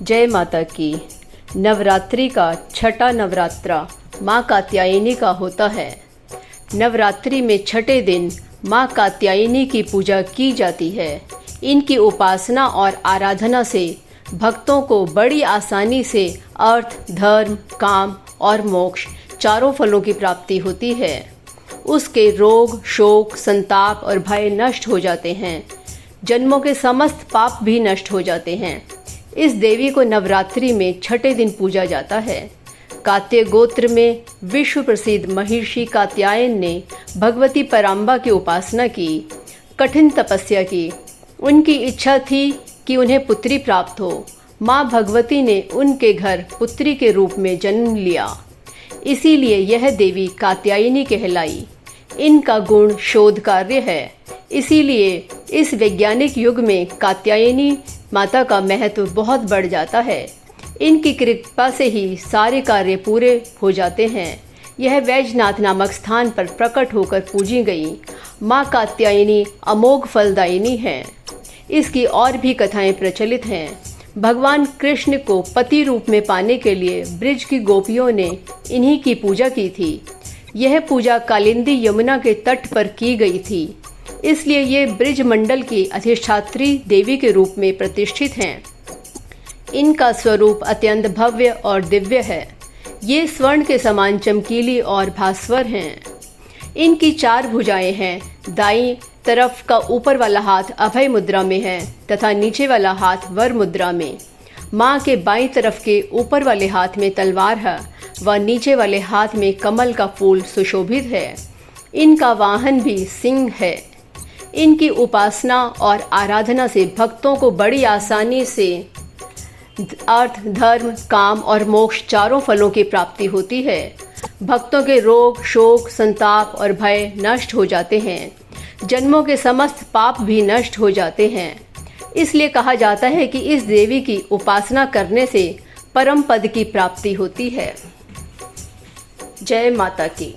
जय माता की। नवरात्रि का छठा नवरात्रा माँ कात्यायनी का होता है। नवरात्रि में छठे दिन माँ कात्यायनी की पूजा की जाती है। इनकी उपासना और आराधना से भक्तों को बड़ी आसानी से अर्थ, धर्म, काम और मोक्ष चारों फलों की प्राप्ति होती है। उसके रोग, शोक, संताप और भय नष्ट हो जाते हैं। जन्मों के समस्त पाप भी नष्ट हो जाते हैं। इस देवी को नवरात्रि में छठे दिन पूजा जाता है। कात्य गोत्र में विश्व प्रसिद्ध महर्षि कात्यायन ने भगवती पराम्बा की उपासना की, कठिन तपस्या की। उनकी इच्छा थी कि उन्हें पुत्री प्राप्त हो। माँ भगवती ने उनके घर पुत्री के रूप में जन्म लिया, इसीलिए यह देवी कात्यायनी कहलाई। इनका गुण शोध कार्य है, इसीलिए इस वैज्ञानिक युग में कात्यायनी माता का महत्व बहुत बढ़ जाता है। इनकी कृपा से ही सारे कार्य पूरे हो जाते हैं। यह वैजनाथ नामक स्थान पर प्रकट होकर पूजी गई माँ कात्यायनी अमोघ फलदायिनी है। इसकी और भी कथाएं प्रचलित हैं। भगवान कृष्ण को पति रूप में पाने के लिए ब्रिज की गोपियों ने इन्हीं की पूजा की थी। यह पूजा कालिंदी यमुना के तट पर की गई थी, इसलिए ये ब्रिज मंडल की अधिष्ठात्री देवी के रूप में प्रतिष्ठित हैं। इनका स्वरूप अत्यंत भव्य और दिव्य है। ये स्वर्ण के समान चमकीली और भास्वर हैं। इनकी 4 भुजाएं हैं। दाईं तरफ का ऊपर वाला हाथ अभय मुद्रा में है तथा नीचे वाला हाथ वर मुद्रा में। माँ के बाईं तरफ के ऊपर वाले हाथ में तलवार है व नीचे वाले हाथ में कमल का फूल सुशोभित है। इनका वाहन भी सिंह है। इनकी उपासना और आराधना से भक्तों को बड़ी आसानी से अर्थ, धर्म, काम और मोक्ष चारों फलों की प्राप्ति होती है। भक्तों के रोग, शोक, संताप और भय नष्ट हो जाते हैं। जन्मों के समस्त पाप भी नष्ट हो जाते हैं। इसलिए कहा जाता है कि इस देवी की उपासना करने से परम पद की प्राप्ति होती है। जय माता की।